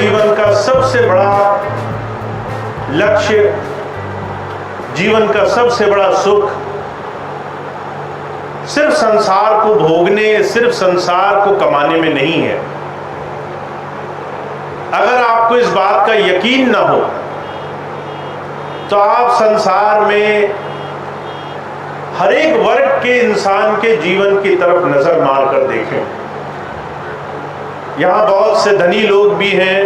जीवन का सबसे बड़ा लक्ष्य, जीवन का सबसे बड़ा सुख सिर्फ संसार को भोगने, सिर्फ संसार को कमाने में नहीं है। अगर आपको इस बात का यकीन न हो तो आप संसार में हर एक वर्ग के इंसान के जीवन की तरफ नजर मार कर देखें। यहां बहुत से धनी लोग भी हैं,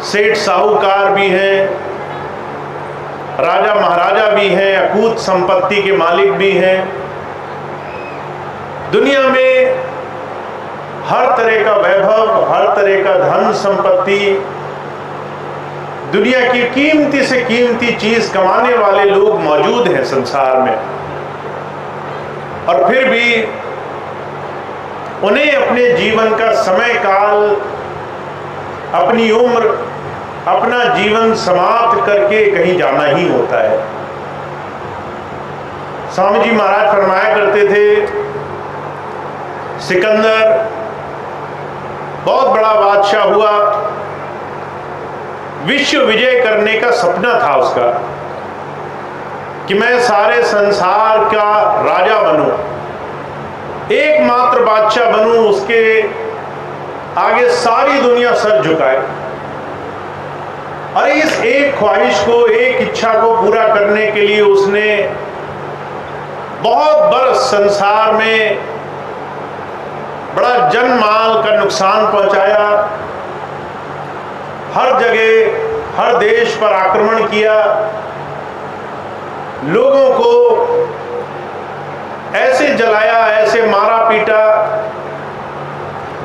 सेठ साहूकार भी हैं, राजा महाराजा भी हैं, अकूत संपत्ति के मालिक भी हैं। दुनिया में हर तरह का वैभव, हर तरह का धन संपत्ति, दुनिया की कीमती से कीमती चीज कमाने वाले लोग मौजूद हैं संसार में, और फिर भी उन्हें अपने जीवन का समय काल, अपनी उम्र, अपना जीवन समाप्त करके कहीं जाना ही होता है। स्वामी जी महाराज फरमाया करते थे, सिकंदर बहुत बड़ा बादशाह हुआ, विश्व विजय करने का सपना था उसका कि मैं सारे संसार का राजा बनूं, एकमात्र बादशाह बनूं, उसके आगे सारी दुनिया सर झुकाए। और इस एक ख्वाहिश को, एक इच्छा को पूरा करने के लिए उसने बहुत बरस संसार में बड़ा जन माल का नुकसान पहुंचाया, हर जगह, हर देश पर आक्रमण किया, लोगों को ऐसे जलाया, ऐसे मारा पीटा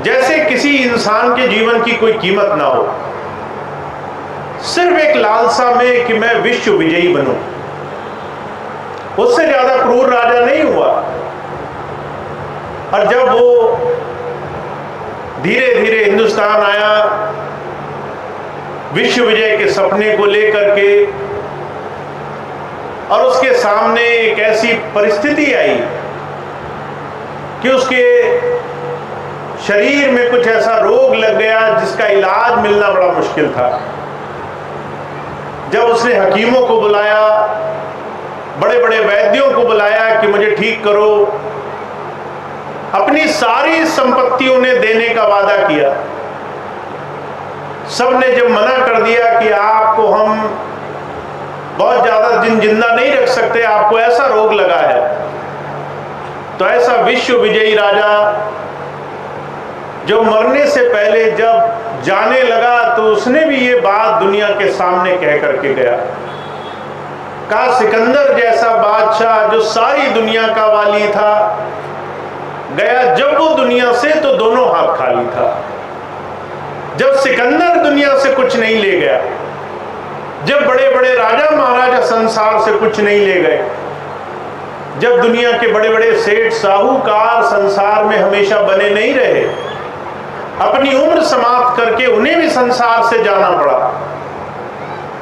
जैसे किसी इंसान के जीवन की कोई कीमत ना हो, सिर्फ एक लालसा में कि मैं विश्व विजयी बनूं। उससे ज्यादा क्रूर राजा नहीं हुआ। और जब वो धीरे धीरे हिंदुस्तान आया विश्व विजय के सपने को लेकर के, और उसके सामने एक ऐसी परिस्थिति आई कि उसके शरीर में कुछ ऐसा रोग लग गया जिसका इलाज मिलना बड़ा मुश्किल था। जब उसने हकीमों को बुलाया, बड़े बड़े वैद्यों को बुलाया कि मुझे ठीक करो, अपनी सारी संपत्ति उन्हें देने का वादा किया। सबने जब मना कर दिया कि आपको हम बहुत ज्यादा दिन जिंदा नहीं रख सकते, आपको ऐसा रोग लगा है, तो ऐसा विश्व विजयी राजा जो मरने से पहले जब जाने लगा तो उसने भी ये बात दुनिया के सामने कह करके गया। कहा, सिकंदर जैसा बादशाह जो सारी दुनिया का वाली था, गया जब वो दुनिया से तो दोनों हाथ खाली था। जब सिकंदर दुनिया से कुछ नहीं ले गया, जब बड़े बड़े राजा महाराजा संसार से कुछ नहीं ले गए, जब दुनिया के बड़े बड़े सेठ साहूकार संसार में हमेशा बने नहीं रहे, अपनी उम्र समाप्त करके उन्हें भी संसार से जाना पड़ा,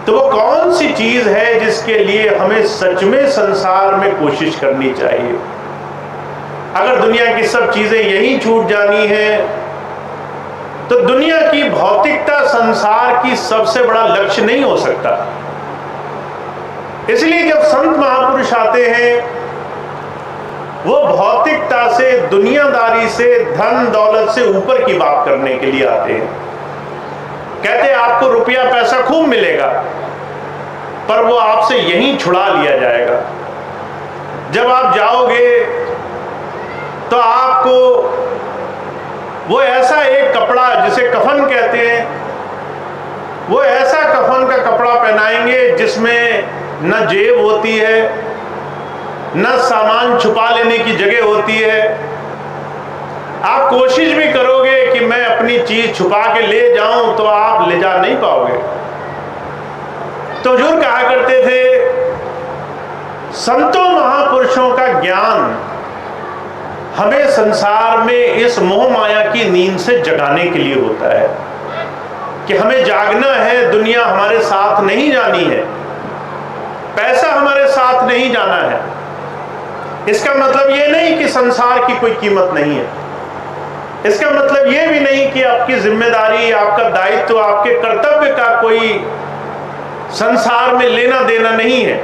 तो वो कौन सी चीज है जिसके लिए हमें सच में संसार में कोशिश करनी चाहिए? अगर दुनिया की सब चीजें यहीं छूट जानी है तो दुनिया की भौतिकता संसार की सबसे बड़ा लक्ष्य नहीं हो सकता। इसलिए जब संत महापुरुष आते हैं, वो भौतिकता से, दुनियादारी से, धन दौलत से ऊपर की बात करने के लिए आते हैं। कहते हैं आपको रुपया पैसा खूब मिलेगा, पर वो आपसे यहीं छुड़ा लिया जाएगा। जब आप जाओगे तो आपको वो ऐसा एक कपड़ा, जिसे कफन कहते हैं, वो ऐसा कफन का कपड़ा पहनाएंगे जिसमें न जेब होती है, न सामान छुपा लेने की जगह होती है। आप कोशिश भी करोगे कि मैं अपनी चीज छुपा के ले जाऊं तो आप ले जा नहीं पाओगे। तो हुजूर कहा करते थे, संतों महापुरुषों का ज्ञान हमें संसार में इस मोह माया की नींद से जगाने के लिए होता है कि हमें जागना है, दुनिया हमारे साथ नहीं जानी है, पैसा हमारे साथ नहीं जाना है। इसका मतलब ये नहीं कि संसार की कोई कीमत नहीं है। इसका मतलब यह भी नहीं कि आपकी जिम्मेदारी, आपका दायित्व, आपके कर्तव्य का कोई संसार में लेना देना नहीं है।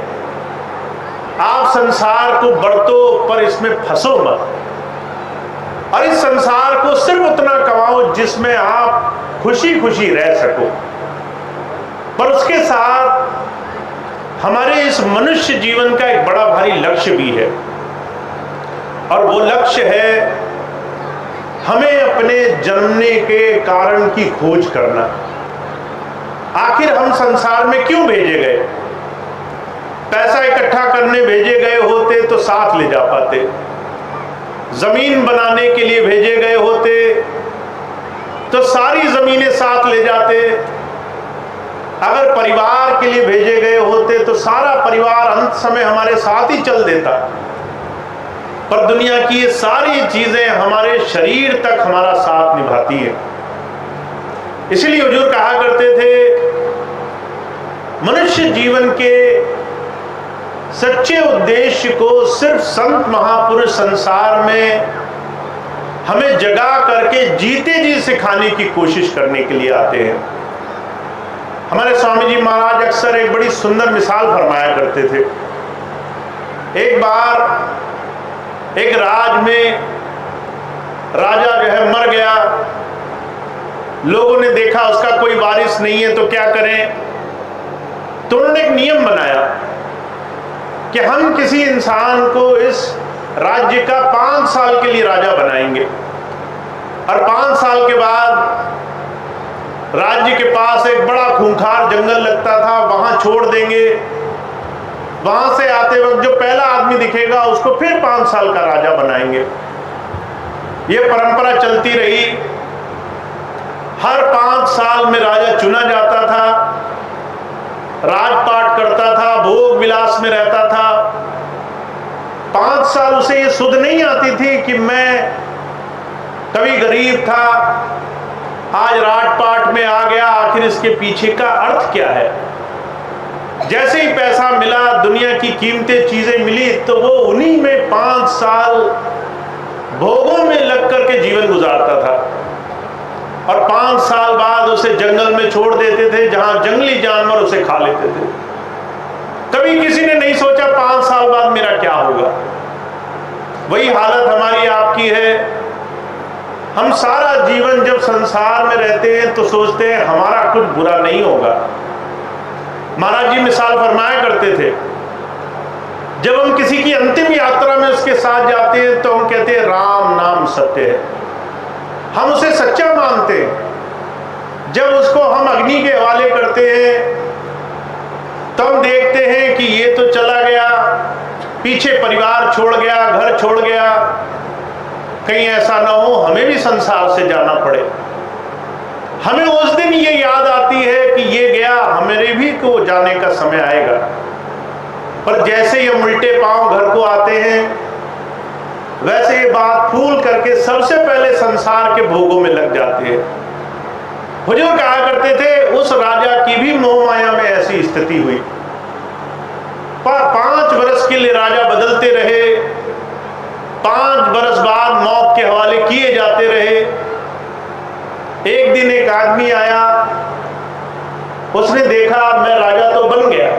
आप संसार को बरतो पर इसमें फंसो मत, और इस संसार को सिर्फ उतना कमाओ जिसमें आप खुशी खुशी रह सको। पर उसके साथ हमारे इस मनुष्य जीवन का एक बड़ा भारी लक्ष्य भी है, और वो लक्ष्य है हमें अपने जन्मने के कारण की खोज करना। आखिर हम संसार में क्यों भेजे गए? पैसा इकट्ठा करने भेजे गए होते तो साथ ले जा पाते, जमीन बनाने के लिए भेजे गए होते तो सारी जमीनें साथ ले जाते, अगर परिवार के लिए भेजे गए होते तो सारा परिवार अंत समय हमारे साथ ही चल देता। पर दुनिया की ये सारी चीजें हमारे शरीर तक हमारा साथ निभाती है। इसलिए हुजूर कहा करते थे, मनुष्य जीवन के सच्चे उद्देश्य को सिर्फ संत महापुरुष संसार में हमें जगा करके जीते जी सिखाने की कोशिश करने के लिए आते हैं। हमारे स्वामी जी महाराज अक्सर एक बड़ी सुंदर मिसाल फरमाया करते थे। एक बार एक राज में राजा जो है मर गया, लोगों ने देखा उसका कोई वारिस नहीं है तो क्या करें, तो उन्होंने एक नियम बनाया कि हम किसी इंसान को इस राज्य का 5 साल के लिए राजा बनाएंगे, और 5 साल के बाद राज्य के पास एक बड़ा खूंखार जंगल लगता था, वहां छोड़ देंगे। वहां से आते वक्त जो पहला आदमी दिखेगा उसको फिर 5 साल का राजा बनाएंगे। ये परंपरा चलती रही। हर 5 साल में राजा चुना जाता था, राजपाट करता था, भोग विलास में रहता था। 5 साल उसे ये सुध नहीं आती थी कि मैं कभी गरीब था, आज राजपाट में आ गया, आखिर इसके पीछे का अर्थ क्या है। जैसे ही पैसा मिला, दुनिया की कीमती चीजें मिली, तो वो उन्हीं में 5 साल भोगों में लग करके जीवन गुजारता था, और 5 साल बाद उसे जंगल में छोड़ देते थे जहां जंगली जानवर उसे खा लेते थे। कभी किसी ने नहीं सोचा 5 साल बाद मेरा क्या होगा। वही हालत हमारी आपकी है। हम सारा जीवन जब संसार में रहते हैं तो सोचते हैं हमारा कुछ बुरा नहीं होगा। महाराज जी मिसाल फरमाया करते थे, जब हम किसी की अंतिम यात्रा में उसके साथ जाते हैं तो हम कहते हैं राम नाम सत्य है, हम उसे सच्चा मानते हैं। जब उसको हम अग्नि के हवाले करते हैं तो हम देखते हैं कि ये तो चला गया, पीछे परिवार छोड़ गया, घर छोड़ गया, कहीं ऐसा ना हो हमें भी संसार से जाना पड़े। हमें उस दिन ये याद आती है कि ये गया, हमारे भी को जाने का समय आएगा। पर जैसे ही हम उल्टे पांव घर को आते हैं, वैसे ये बात फूल करके सबसे पहले संसार के भोगों में लग जाते हैं। हुजूर कहा करते थे, उस राजा की भी मोह माया में ऐसी स्थिति हुई। पर 5 वर्ष के लिए राजा बदलते रहे, 5 वर्ष बाद मौत के हवाले किए जाते रहे। एक दिन एक आदमी आया, उसने देखा मैं राजा तो बन गया,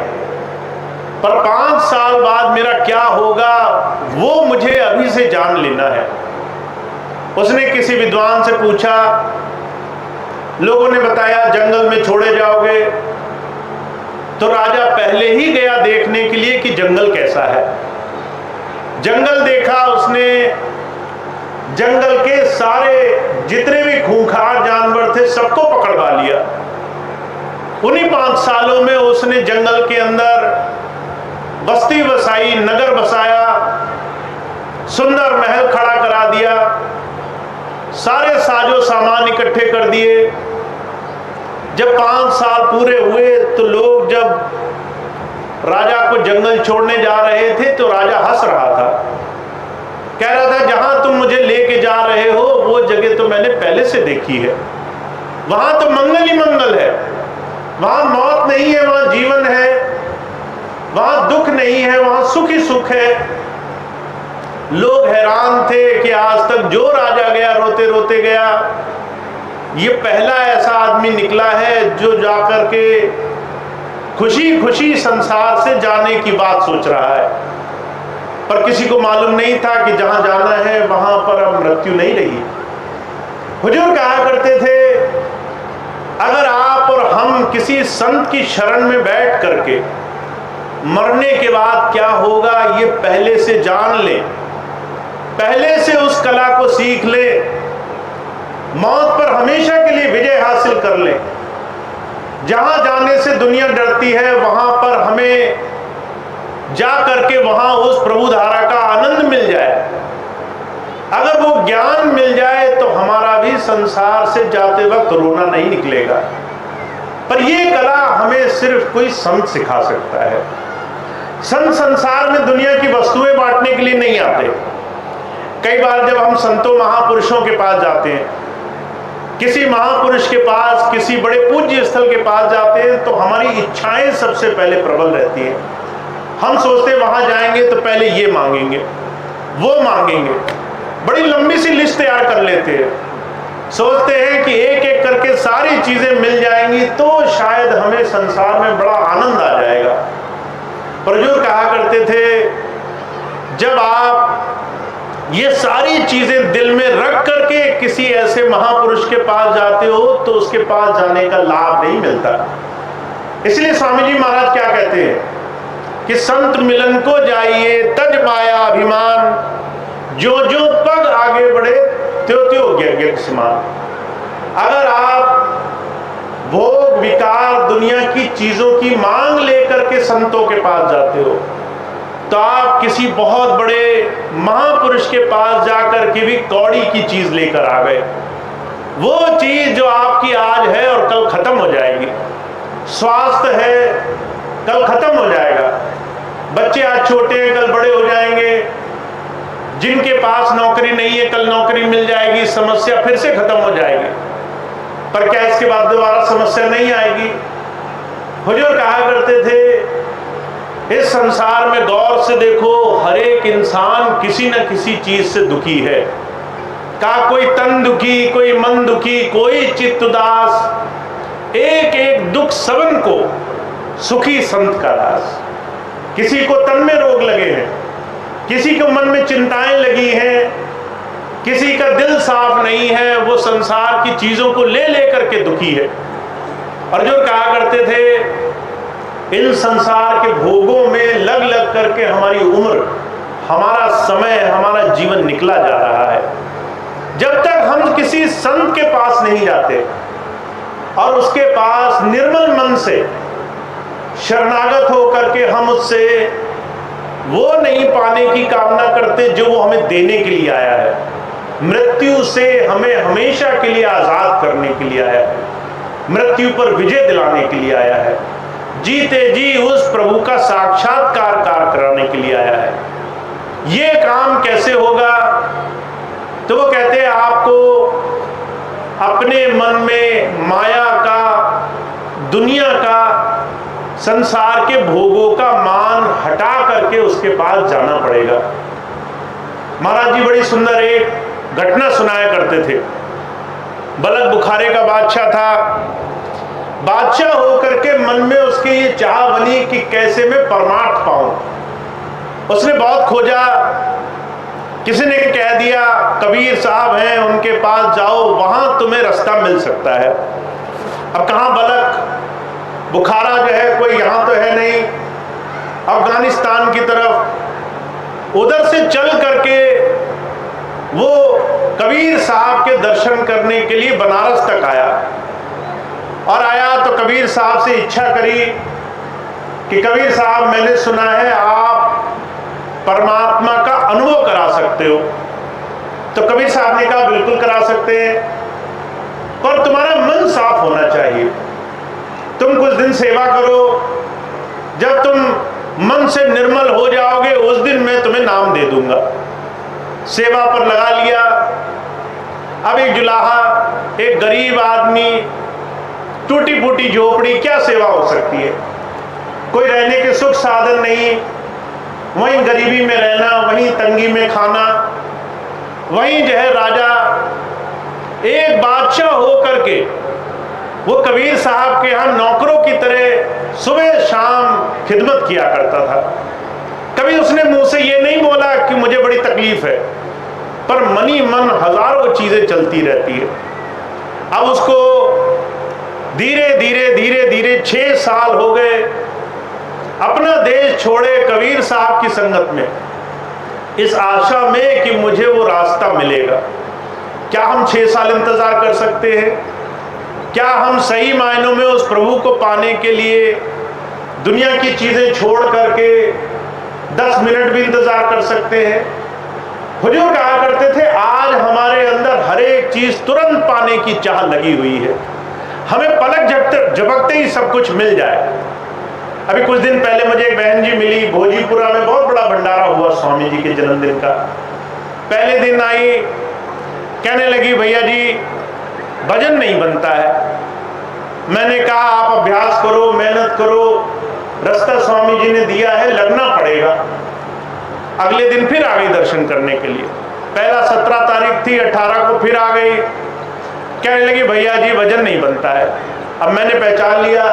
पर 5 साल बाद मेरा क्या होगा वो मुझे अभी से जान लेना है। उसने किसी विद्वान से पूछा, लोगों ने बताया जंगल में छोड़े जाओगे। तो राजा पहले ही गया देखने के लिए कि जंगल कैसा है। जंगल देखा उसने, जंगल के सारे जितने भी खूंखार जानवर थे सबको पकड़वा लिया। उन्हीं 5 सालों में उसने जंगल के अंदर बस्ती बसाई, नगर बसाया, सुंदर महल खड़ा करा दिया, सारे साजो सामान इकट्ठे कर दिए। जब 5 साल पूरे हुए तो लोग जब राजा को जंगल छोड़ने जा रहे थे तो राजा हंस रहा था, कह रहा था जहां तुम मुझे लेके जा रहे हो वो जगह तो मैंने पहले से देखी है, वहां तो मंगल ही मंगल है, वहां मौत नहीं है, वहां जीवन है, वहां दुख नहीं है, वहां सुख ही सुख है। लोग हैरान थे कि आज तक जो राजा गया रोते रोते गया, ये पहला ऐसा आदमी निकला है जो जाकर के खुशी खुशी संसार से जाने की बात सोच रहा है। पर किसी को मालूम नहीं था कि जहां जाना है वहां पर अब मृत्यु नहीं रही। हुजूर कहा करते थे, अगर आप और हम किसी संत की शरण में बैठ करके मरने के बाद क्या होगा ये पहले से जान लें, पहले से उस कला को सीख लें, मौत पर हमेशा के लिए विजय हासिल कर लें। जहां जाने से दुनिया डरती है वहां पर हमें जा करके वहां उस प्रभु धारा का आनंद मिल जाए। अगर वो ज्ञान मिल जाए तो हमारा भी संसार से जाते वक्त रोना नहीं निकलेगा। पर ये कला हमें सिर्फ कोई संत सिखा सकता है। संत संसार में दुनिया की वस्तुएं बांटने के लिए नहीं आते। कई बार जब हम संतों महापुरुषों के पास जाते हैं, किसी महापुरुष के पास, किसी बड़े पूज्य स्थल के पास जाते हैं, तो हमारी इच्छाएं सबसे पहले प्रबल रहती हैं। हम सोचते हैं वहां जाएंगे तो पहले ये मांगेंगे, वो मांगेंगे, बड़ी लंबी सी लिस्ट तैयार कर लेते हैं। सोचते हैं कि एक एक करके सारी चीजें मिल जाएंगी तो शायद हमें संसार में बड़ा आनंद आ जाएगा। पर जो कहा करते थे, जब आप ये सारी चीजें दिल में रख करके किसी ऐसे महापुरुष के पास जाते हो तो उसके पास जाने का लाभ नहीं मिलता। इसलिए स्वामी जी महाराज क्या कहते हैं कि संत मिलन को जाइए तज माया अभिमान, जो जो पग आगे बढ़े त्यों त्यों ज्ञ समान। अगर आप भोग विकार दुनिया की चीजों की मांग लेकर के संतों के पास जाते हो तो आप किसी बहुत बड़े महापुरुष के पास जाकर के भी कौड़ी की चीज लेकर आ गए। वो चीज जो आपकी आज है और कल खत्म हो जाएगी। स्वास्थ्य है, कल खत्म हो जाएगा। बच्चे आज छोटे हैं, कल बड़े हो जाएंगे। जिनके पास नौकरी नहीं है, कल नौकरी मिल जाएगी, समस्या फिर से खत्म हो जाएगी। पर क्या इसके बाद दोबारा समस्या नहीं आएगी? हुजूर कहा करते थे, इस संसार में गौर से देखो, हर एक इंसान किसी न किसी चीज से दुखी है। का कोई तन दुखी, कोई मन दुखी, कोई चित्त उदास। एक एक दुख सबन को सुखी संत का दास। किसी को तन में रोग लगे हैं, किसी को मन में चिंताएं लगी हैं, किसी का दिल साफ नहीं है, वो संसार की चीजों को ले लेकर के दुखी है। और जो कहा करते थे, इन संसार के भोगों में लग लग करके हमारी उम्र, हमारा समय, हमारा जीवन निकला जा रहा है। जब तक हम किसी संत के पास नहीं जाते और उसके पास निर्मल मन से शरणागत होकर के हम उससे वो नहीं पाने की कामना करते जो वो हमें देने के लिए आया है, मृत्यु से हमें हमेशा के लिए आजाद करने के लिए आया है, मृत्यु पर विजय दिलाने के लिए आया है, जीते जी उस प्रभु का साक्षात्कार कराने के लिए आया है। ये काम कैसे होगा? तो वो कहते हैं, आपको अपने मन में माया का, दुनिया का, संसार के भोगों का मान हटा करके उसके पास जाना पड़ेगा। महाराज जी बड़ी सुंदर एक घटना सुनाया करते थे। बलक बुखारे का बादशाह था। बादशाह होकर के मन में उसके ये चाह बनी कि कैसे मैं परमार्थ पाऊं। उसने बहुत खोजा। किसी ने कह दिया, कबीर साहब हैं, उनके पास जाओ, वहां तुम्हें रास्ता मिल सकता है। अब कहाँ बलक बुखारा जो है, कोई यहाँ तो है नहीं, अफगानिस्तान की तरफ। उधर से चल करके वो कबीर साहब के दर्शन करने के लिए बनारस तक आया। और आया तो कबीर साहब से इच्छा करी कि कबीर साहब, मैंने सुना है आप परमात्मा का अनुभव करा सकते हो। तो कबीर साहब ने कहा, बिल्कुल करा सकते हैं, पर तुम्हारा मन साफ होना चाहिए। तुम कुछ दिन सेवा करो, जब तुम मन से निर्मल हो जाओगे उस दिन मैं तुम्हें नाम दे दूंगा। सेवा पर लगा लिया। अब एक जुलाहा, एक गरीब आदमी, टूटी फूटी झोपड़ी, क्या सेवा हो सकती है? कोई रहने के सुख साधन नहीं, वहीं गरीबी में रहना, वहीं तंगी में खाना, वहीं जो है राजा एक बादशाह हो करके वो कबीर साहब के यहाँ नौकरों की तरह सुबह शाम खिदमत किया करता था। कभी उसने मुंह से ये नहीं बोला कि मुझे बड़ी तकलीफ है, पर मनी मन हजारों चीजें चलती रहती है। अब उसको धीरे धीरे धीरे धीरे 6 साल हो गए अपना देश छोड़े कबीर साहब की संगत में, इस आशा में कि मुझे वो रास्ता मिलेगा। क्या हम 6 साल इंतजार कर सकते हैं? क्या हम सही मायनों में उस प्रभु को पाने के लिए दुनिया की चीजें छोड़ करके 10 मिनट भी इंतजार कर सकते हैं? हुजूर कहा करते थे, आज हमारे अंदर हर एक चीज तुरंत पाने की चाह लगी हुई है, हमें पलक झपकते ही सब कुछ मिल जाए। अभी कुछ दिन पहले मुझे एक बहन जी मिली, भोजीपुरा में बहुत बड़ा भंडारा हुआ स्वामी जी के जन्मदिन का। पहले दिन आई, कहने लगी भैया जी भजन नहीं बनता है। मैंने कहा आप अभ्यास करो, मेहनत करो, रास्ता स्वामी जी ने दिया है, लगना पड़ेगा। अगले दिन फिर आ गई दर्शन करने के लिए। पहला 17 तारीख थी, 18 को फिर आ गई, कहने लगी भैया जी वजन नहीं बनता है। अब मैंने पहचान लिया,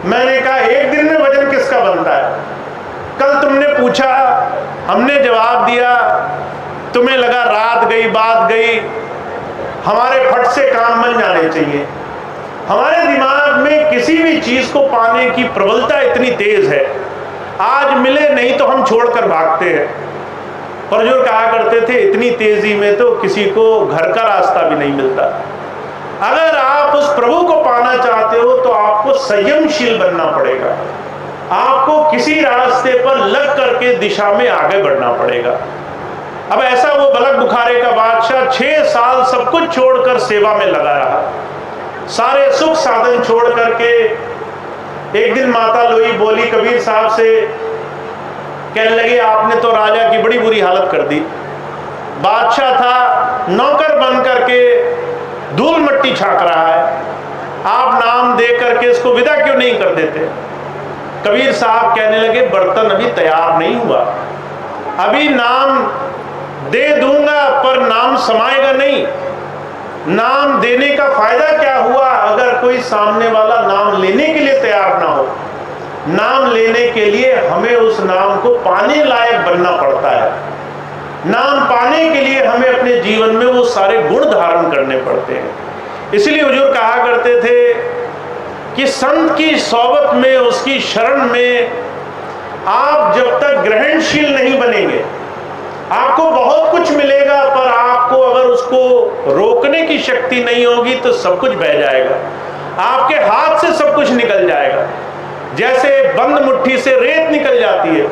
मैंने कहा एक दिन में वजन किसका बनता है? कल तुमने पूछा, हमने जवाब दिया, तुम्हें लगा रात गई बात गई। हमारे फट से काम बन जाने चाहिए। हमारे दिमाग में किसी भी चीज को पाने की प्रबलता इतनी तेज है, आज मिले नहीं तो हम छोड़कर भागते हैं। और जो कहा करते थे इतनी तेजी में तो किसी को घर का रास्ता भी नहीं मिलता। अगर आप उस प्रभु को पाना चाहते हो तो आपको संयमशील बनना पड़ेगा, आपको किसी रास्ते पर लग करके दिशा में आगे बढ़ना पड़ेगा। अब ऐसा वो बलक बुखारे का बादशाह 6 साल सब कुछ छोड़कर सेवा में लगा रहा, सारे सुख साधन छोड़ करके। एक दिन माता लोई बोली कबीर साहब से, कहने लगे आपने तो राजा की बड़ी बुरी हालत कर दी। बादशाह था, नौकर बन करके धूल मट्टी छाक रहा है, आप नाम दे करके इसको विदा क्यों नहीं कर देते? कबीर साहब कहने लगे बर्तन अभी तैयार नहीं हुआ, अभी नाम दे दूंगा पर नाम समाएगा नहीं। नाम देने का फायदा क्या हुआ अगर कोई सामने वाला नाम लेने के लिए तैयार ना हो? नाम लेने के लिए हमें उस नाम को पाने लायक बनना पड़ता है। नाम पाने के लिए हमें अपने जीवन में वो सारे गुण धारण करने पड़ते हैं। इसलिए हुजूर कहा करते थे कि संत की सोबत में, उसकी शरण में आप जब तक ग्रहणशील नहीं बनेंगे, आपको बहुत कुछ मिलेगा, पर आपको अगर उसको रोकने की शक्ति नहीं होगी तो सब कुछ बह जाएगा, आपके हाथ से सब कुछ निकल जाएगा। जैसे बंद मुट्ठी से रेत निकल जाती है,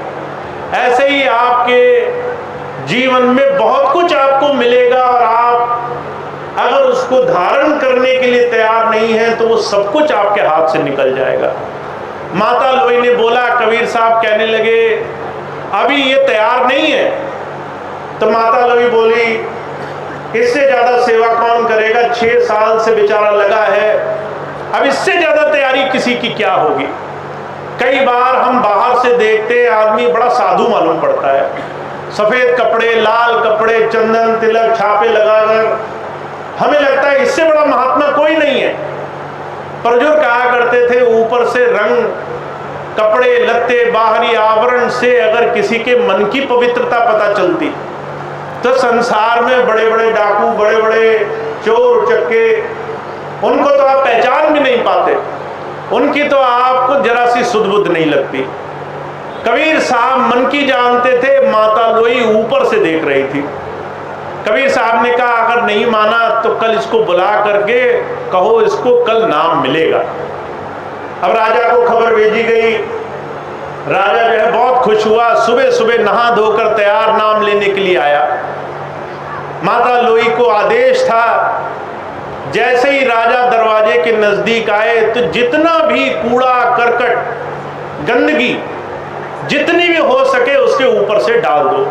ऐसे ही आपके जीवन में बहुत कुछ आपको मिलेगा, और आप अगर उसको धारण करने के लिए तैयार नहीं है तो वो सब कुछ आपके हाथ से निकल जाएगा। माता लोई ने बोला, कबीर साहब कहने लगे अभी ये तैयार नहीं है। तो माता लोई बोली इससे ज्यादा सेवा कौन करेगा, 6 साल से बेचारा लगा है, अब इससे ज्यादा तैयारी किसी की क्या होगी। कई बार हम बाहर से देखते हैं आदमी बड़ा साधु मालूम पड़ता है, सफेद कपड़े, लाल कपड़े, चंदन तिलक छापे लगाकर, हमें लगता है इससे बड़ा महात्मा कोई नहीं है। पर जो कहा करते थे ऊपर से रंग, कपड़े लत्ते, बाहरी आवरण से अगर किसी के मन की पवित्रता पता चलती तो संसार में बड़े बड़े डाकू, बड़े बड़े चोर चक्के, उनको तो आप पहचान भी नहीं पाते, उनकी तो आपको जरा सी सुध बुध नहीं लगती। कबीर साहब मन की जानते थे, माता लोई ऊपर से देख रही थी। कबीर साहब ने कहा अगर नहीं माना तो कल इसको बुला करके कहो इसको कल नाम मिलेगा। अब राजा को खबर भेजी गई, राजा जो है बहुत खुश हुआ, सुबह सुबह नहा धोकर तैयार नाम लेने के लिए आया। माता लोई को आदेश था, जैसे ही राजा दरवाजे के नजदीक आए तो जितना भी कूड़ा करकट गंदगी जितनी भी हो सके उसके ऊपर से डाल दो।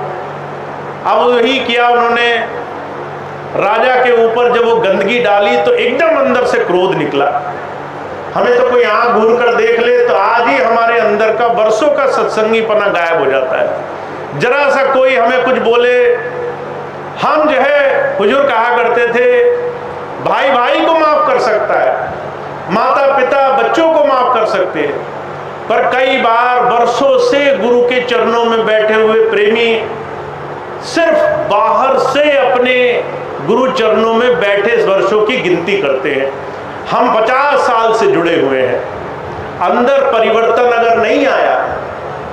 अब वही किया उन्होंने। राजा के ऊपर जब वो गंदगी डाली तो एकदम अंदर से क्रोध निकला। हमें तो कोई आंख घूर कर देख ले तो आज ही हमारे अंदर का बरसों का सत्संगीपना गायब हो जाता है। जरा सा कोई हमें कुछ बोले, हम जो है हुजूर कहा करते थे भाई भाई को माफ कर सकता है, माता पिता बच्चों को माफ कर सकते हैं, पर कई बार वर्षों से गुरु के चरणों में बैठे हुए प्रेमी सिर्फ बाहर से अपने गुरु चरणों में बैठे वर्षों की गिनती करते हैं। हम 50 साल से जुड़े हुए हैं, अंदर परिवर्तन अगर नहीं आया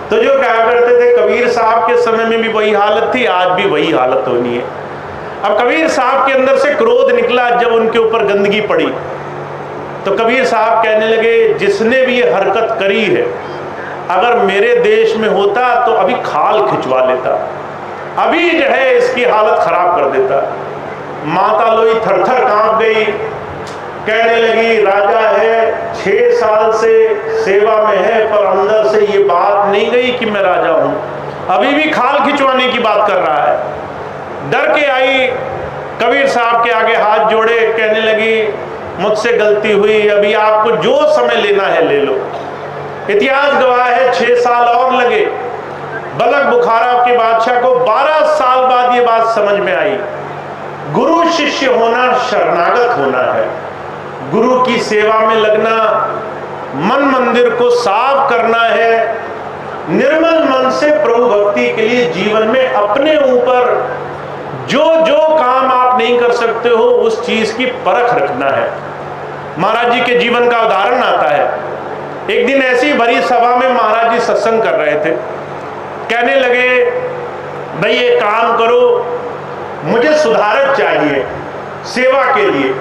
तो जो कहा करते थे कबीर साहब के समय में भी वही हालत थी, आज भी वही हालत होनी है। अब कबीर साहब के अंदर से क्रोध निकला जब उनके ऊपर गंदगी पड़ी, तो कबीर साहब कहने लगे जिसने भी ये हरकत करी है अगर मेरे देश में होता तो अभी खाल खिंचवा लेता, अभी जो है इसकी हालत खराब कर देता। माता लोई थर-थर कांप गई, कहने लगी राजा है 6 साल से सेवा में है पर अंदर से ये बात नहीं गई कि मैं राजा हूं, अभी भी खाल खिंचवाने की बात कर रहा है। डर के आई, कबीर साहब के आगे हाथ जोड़े, कहने लगी मुझसे गलती हुई, अभी आपको जो समय लेना है ले लो। इतिहास गवाह है 6 साल और लगे। बलक बुखारा के बादशाह को 12 साल बाद ये बात समझ में आई, गुरु शिष्य होना शरणागत होना है, गुरु की सेवा में लगना, मन मंदिर को साफ करना है, निर्मल मन से प्रभु भक्ति के लिए जीवन में अपने ऊपर जो जो काम आप नहीं कर सकते हो उस चीज की परख रखना है। महाराज जी के जीवन का उदाहरण आता है। एक दिन ऐसी भरी सभा में महाराज जी सत्संग कर रहे थे, कहने लगे भाई ये काम करो, मुझे सुधारक चाहिए सेवा के लिए।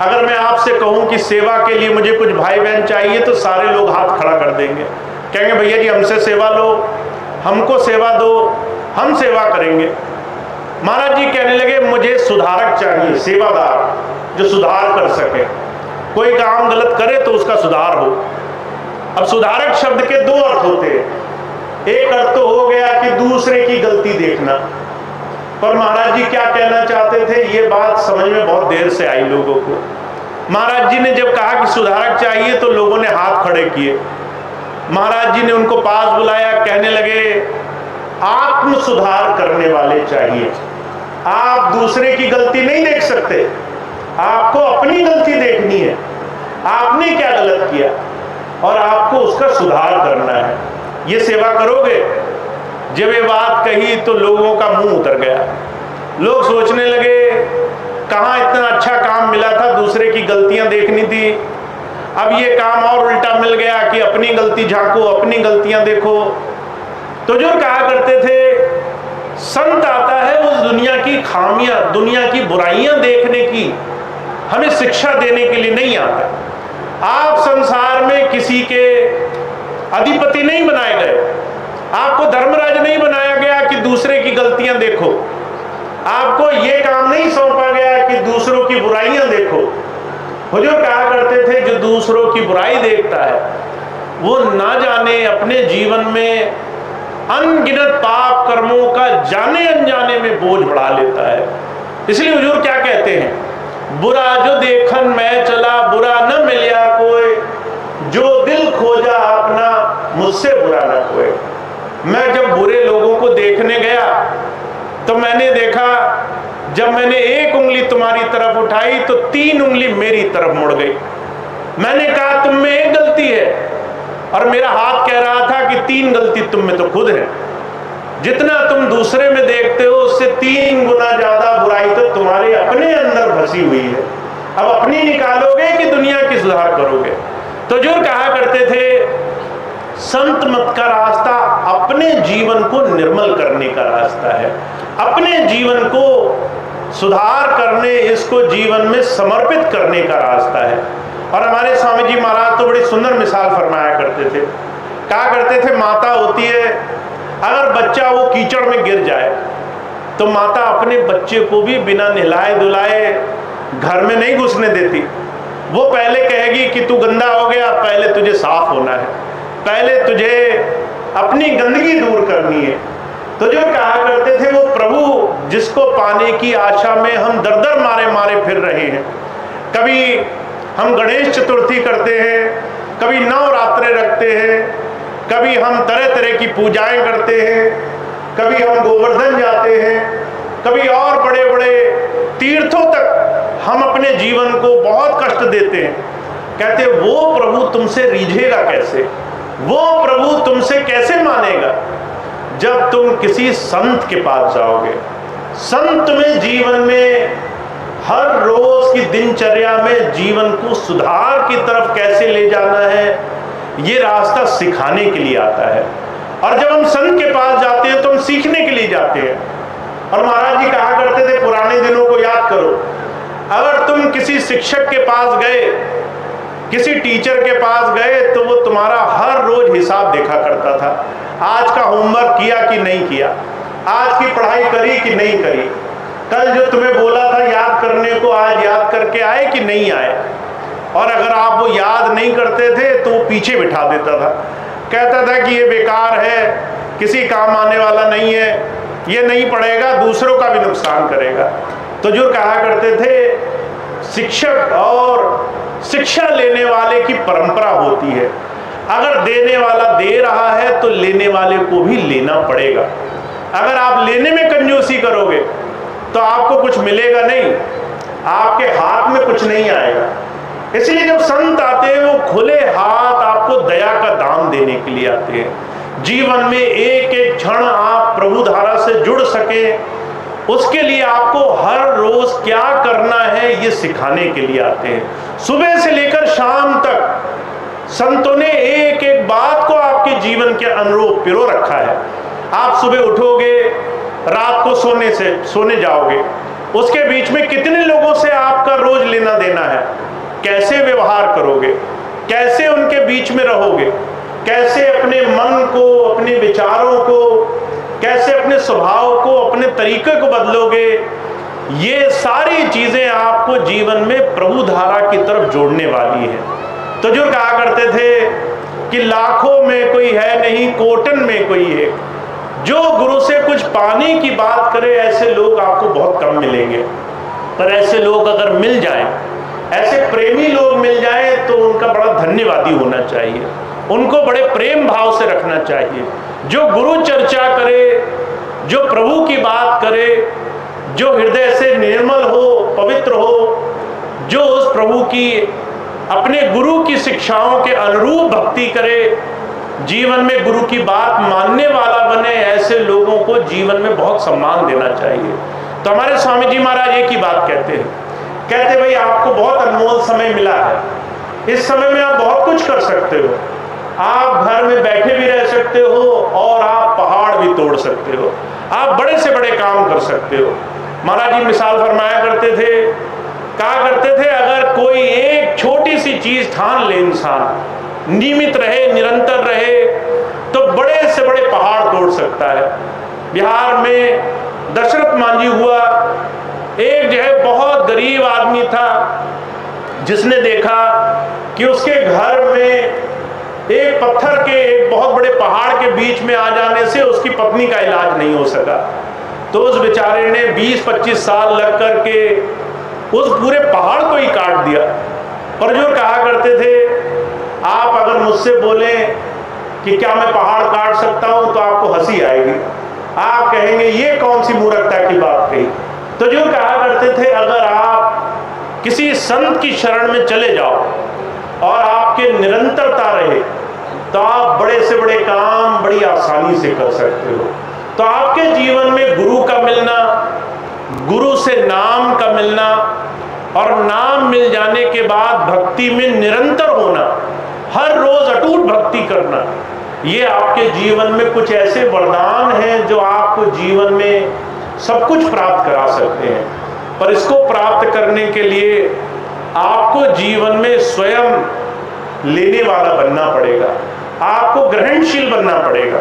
अगर मैं आपसे कहूं कि सेवा के लिए मुझे कुछ भाई बहन चाहिए तो सारे लोग हाथ खड़ा कर देंगे, कहेंगे भैया जी हमसे सेवा लो, हमको सेवा दो, हम सेवा करेंगे। महाराज जी कहने लगे मुझे सुधारक चाहिए, सेवादार जो सुधार कर सके, कोई काम गलत करे तो उसका सुधार हो। अब सुधारक शब्द के 2 अर्थ होते हैं, एक अर्थ तो हो गया कि दूसरे की गलती देखना, पर महाराज जी क्या कहना चाहते थे ये बात समझ में बहुत देर से आई लोगों को। महाराज जी ने जब कहा कि सुधारक चाहिए तो लोगों ने हाथ खड़े किए। महाराज जी ने उनको पास बुलाया, कहने लगे आत्म सुधार करने वाले चाहिए। आप दूसरे की गलती नहीं देख सकते, आपको अपनी गलती देखनी है, आपने क्या गलत किया और आपको उसका सुधार करना है, ये सेवा करोगे। जब ये बात कही तो लोगों का मुंह उतर गया, लोग सोचने लगे कहाँ इतना अच्छा काम मिला था, दूसरे की गलतियां देखनी थी, अब ये काम और उल्टा मिल गया कि अपनी गलती झांको, अपनी गलतियां देखो। तो जो कहा करते थे संत आता है उस दुनिया की खामियां, दुनिया की बुराइयां देखने की, हमें शिक्षा देने के लिए नहीं आता। आप संसार में किसी के अधिपति नहीं बनाए गए, आपको धर्मराज नहीं बनाया गया कि दूसरे की गलतियां देखो, आपको ये काम नहीं सौंपा गया कि दूसरों की बुराइयां देखो। हुजूर कहा करते थे जो दूसरों की बुराई देखता है वो ना जाने अपने जीवन में अनगिनत पाप कर्मों का जाने अनजाने में बोझ बढ़ा लेता है। इसलिए हुजूर क्या कहते हैं, बुरा जो देखन मैं चला बुरा न मिलिया कोई, जो दिल खोजा अपना मुझसे बुरा न कोई। मैं जब बुरे लोगों को देखने गया तो मैंने देखा जब मैंने एक उंगली तुम्हारी तरफ उठाई तो 3 उंगली मेरी तरफ मुड़ गई। मैंने कहा तुम में एक गलती है और मेरा हाथ कह रहा था कि 3 गलती तुम में तो खुद है। जितना तुम दूसरे में देखते हो उससे 3 गुना ज्यादा बुराई तो तुम्हारे अपने अंदर फंसी हुई है। अब अपनी निकालोगे कि दुनिया की सुधार करोगे। तो जो कहा करते थे संत मत का रास्ता अपने जीवन को निर्मल करने का रास्ता है, अपने जीवन को सुधार करने, इसको जीवन में समर्पित करने का रास्ता है। और हमारे स्वामी जी महाराज तो बड़ी सुंदर मिसाल फरमाया करते थे, कहा करते थे माता होती है, अगर बच्चा वो कीचड़ में गिर जाए तो माता अपने बच्चे को भी बिना नहलाए धुलाए घर में नहीं घुसने देती। वो पहले कहेगी कि तू गंदा हो गया, पहले तुझे साफ होना है, पहले तुझे अपनी गंदगी दूर करनी है। तो जो कहा करते थे वो प्रभु जिसको पाने की आशा में हम दर दर मारे मारे फिर रहे हैं। कभी हम गणेश चतुर्थी करते हैं, कभी नवरात्रे रखते हैं, कभी हम तरह तरह की पूजाएं करते हैं, कभी हम गोवर्धन जाते हैं, कभी और बड़े बड़े तीर्थों तक हम अपने जीवन को बहुत कष्ट देते हैं। कहते वो प्रभु तुमसे रीझेगा कैसे, वो प्रभु तुमसे कैसे मानेगा? जब तुम किसी संत के पास जाओगे। संत में जीवन में हर रोज की दिनचर्या में जीवन को सुधार की तरफ कैसे ले जाना है, ये रास्ता सिखाने के लिए आता है। और जब हम संत के पास जाते हैं तो हम सीखने के लिए जाते हैं। और महाराज जी कहा करते थे, पुराने दिनों को याद करो, अगर तुम किसी शिक्षक के पास गए, किसी टीचर के पास गए, तो वो तुम्हारा हर रोज हिसाब देखा करता था। आज का होमवर्क किया कि नहीं किया, आज की पढ़ाई करी कि नहीं करी, कल जो तुम्हें बोला था याद करने को आज याद करके आए कि नहीं आए। और अगर आप वो याद नहीं करते थे तो वो पीछे बिठा देता था, कहता था कि ये बेकार है, किसी काम आने वाला नहीं है, ये नहीं पढ़ेगा, दूसरों का भी नुकसान करेगा। तो जो कहा करते थे, शिक्षक और शिक्षा लेने वाले की परंपरा होती है, अगर देने वाला दे रहा है तो लेने वाले को भी लेना पड़ेगा। अगर आप लेने में कंजूसी करोगे तो आपको कुछ मिलेगा नहीं, आपके हाथ में कुछ नहीं आएगा। इसलिए जब संत आते हैं वो खुले हाथ आपको दया का दान देने के लिए आते हैं। जीवन में एक एक क्षण आप प्रभु धारा से जुड़ सके, उसके लिए आपको हर रोज क्या करना है ये सिखाने के लिए आते हैं। सुबह से लेकर शाम तक संतों ने एक एक बात को आपके जीवन के अनुरूप पिरो रखा है। आप सुबह उठोगे, रात को सोने जाओगे, उसके बीच में कितने लोगों से आपका रोज लेना देना है, कैसे व्यवहार करोगे, कैसे उनके बीच में रहोगे, कैसे अपने मन को, अपने विचारों को, कैसे अपने स्वभाव को, अपने तरीके को बदलोगे, ये सारी चीजें आपको जीवन में प्रभु धारा की तरफ जोड़ने वाली है। तो जो कहा करते थे कि लाखों में कोई है नहीं, कोटन में कोई है, जो गुरु से कुछ पाने की बात करे, ऐसे लोग आपको बहुत कम मिलेंगे। पर ऐसे लोग अगर मिल जाएं, ऐसे प्रेमी लोग मिल जाएं, तो उनका बड़ा धन्यवादी होना चाहिए, उनको बड़े प्रेम भाव से रखना चाहिए। जो गुरु चर्चा करे, जो प्रभु की बात करे, जो हृदय से निर्मल हो, पवित्र हो, जो उस प्रभु की, अपने गुरु की शिक्षाओं के अनुरूप भक्ति करे, जीवन में गुरु की बात मानने वाला बने, ऐसे लोगों को जीवन में बहुत सम्मान देना चाहिए। तो हमारे स्वामी जी महाराज एक ही बात कहते भाई आपको बहुत अनमोल समय मिला है, इस समय में आप बहुत कुछ कर सकते हो। आप घर में बैठे भी रह सकते हो और आप पहाड़ भी तोड़ सकते हो, आप बड़े से बड़े काम कर सकते हो। महाराज जी मिसाल फरमाया करते थे, कहा करते थे, अगर कोई एक छोटी सी चीज ठान ले, इंसान नियमित रहे, निरंतर रहे, तो बड़े से बड़े पहाड़ तोड़ सकता है। बिहार में दशरथ मांझी हुआ, एक जो है बहुत गरीब आदमी था, जिसने देखा कि उसके घर में एक पत्थर के एक बहुत बड़े पहाड़ के बीच में आ जाने से उसकी पत्नी का इलाज नहीं हो सका। तो उस बेचारे ने 20-25 साल लग करके उस पूरे पहाड़ को ही काट दिया। और जो कहा करते थे, आप अगर मुझसे बोले कि क्या मैं पहाड़ काट सकता हूं, तो आपको हंसी आएगी, आप कहेंगे ये कौन सी मूर्खता की बात कही। तो जो कहा करते थे, अगर आप किसी संत की शरण में चले जाओ और आपके निरंतरता रहे, तो आप बड़े से बड़े काम बड़ी आसानी से कर सकते हो। तो आपके जीवन में गुरु का मिलना, गुरु से नाम का मिलना, और नाम मिल जाने के बाद भक्ति में निरंतर होना, हर रोज अटूट भक्ति करना, ये आपके जीवन में कुछ ऐसे वरदान हैं जो आपको जीवन में सब कुछ प्राप्त करा सकते हैं। पर इसको प्राप्त करने के लिए आपको जीवन में स्वयं लेने वाला बनना पड़ेगा, आपको ग्रहणशील बनना पड़ेगा,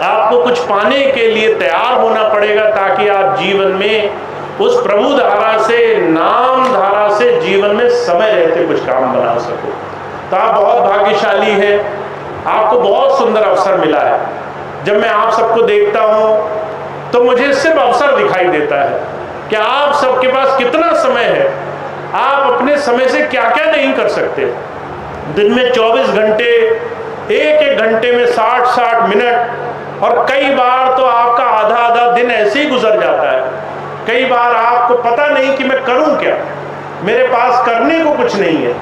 आपको कुछ पाने के लिए तैयार होना पड़ेगा, ताकि आप जीवन में उस प्रभु धारा से, नाम धारा से जीवन में समय रहते कुछ काम बना सको। तो आप बहुत भाग्यशाली हैं, आपको बहुत सुंदर अवसर मिला है। जब मैं आप सबको देखता हूं तो मुझे सिर्फ अवसर दिखाई देता है कि आप सबके पास कितना समय है, आप अपने समय से क्या क्या नहीं कर सकते। दिन में 24 घंटे, एक एक घंटे में 60-60 मिनट, और कई बार तो आपका आधा आधा दिन ऐसे ही गुजर जाता है। कई बार आपको पता नहीं कि मैं करूं क्या, मेरे पास करने को कुछ नहीं है।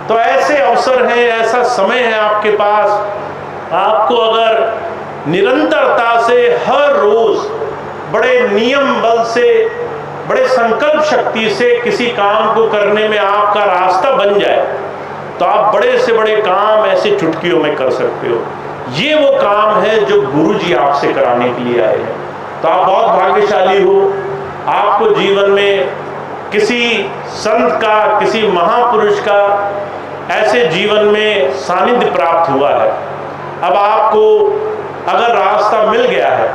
तो ऐसे अवसर हैं, ऐसा समय है आपके पास। आपको अगर निरंतरता से हर रोज बड़े नियम बल से, बड़े संकल्प शक्ति से किसी काम को करने में आपका रास्ता बन जाए, तो आप बड़े से बड़े काम ऐसे चुटकियों में कर सकते हो। ये वो काम है जो गुरु जी आपसे कराने के लिए आए हैं। तो आप बहुत भाग्यशाली हो, आपको जीवन में किसी संत का, किसी महापुरुष का ऐसे जीवन में सानिध्य प्राप्त हुआ है। अब आपको अगर रास्ता मिल गया है,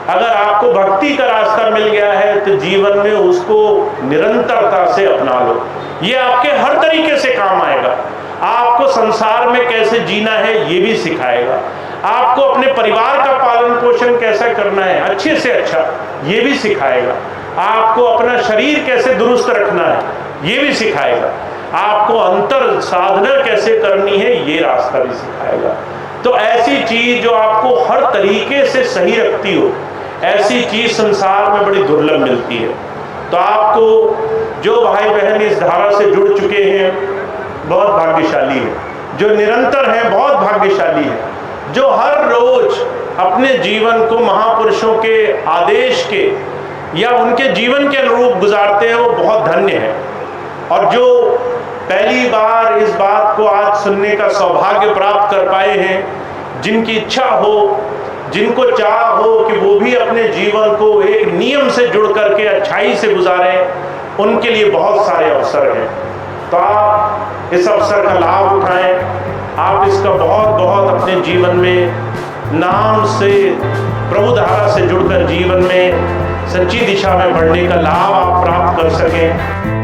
अगर आपको भक्ति का रास्ता मिल गया है, तो जीवन में उसको निरंतरता से अपना लो। ये आपके हर तरीके से काम आएगा। आपको संसार में कैसे जीना है ये भी सिखाएगा, आपको अपने परिवार का पालन पोषण कैसा करना है अच्छे से अच्छा ये भी सिखाएगा, आपको अपना शरीर कैसे दुरुस्त रखना है ये भी सिखाएगा, आपको अंतर साधना कैसे करनी है ये रास्ता भी सिखाएगा। तो ऐसी चीज जो आपको हर तरीके से सही रखती हो, ऐसी चीज संसार में बड़ी दुर्लभ मिलती है। तो आपको जो भाई बहन इस धारा से जुड़ चुके हैं बहुत भाग्यशाली है, जो निरंतर हैं बहुत भाग्यशाली है, जो हर रोज अपने जीवन को महापुरुषों के आदेश के या उनके जीवन के अनुरूप गुजारते हैं, वो बहुत धन्य है। और जो पहली बार इस बात को आज सुनने का सौभाग्य प्राप्त कर पाए हैं, जिनकी इच्छा हो, जिनको चाह हो कि वो भी अपने जीवन को एक नियम से जुड़ करके अच्छाई से गुजारें, उनके लिए बहुत सारे अवसर हैं। तो आप इस अवसर का लाभ उठाएं, आप इसका बहुत बहुत अपने जीवन में नाम से, प्रभु धारा से जुड़कर जीवन में सच्ची दिशा में बढ़ने का लाभ आप प्राप्त कर सकें।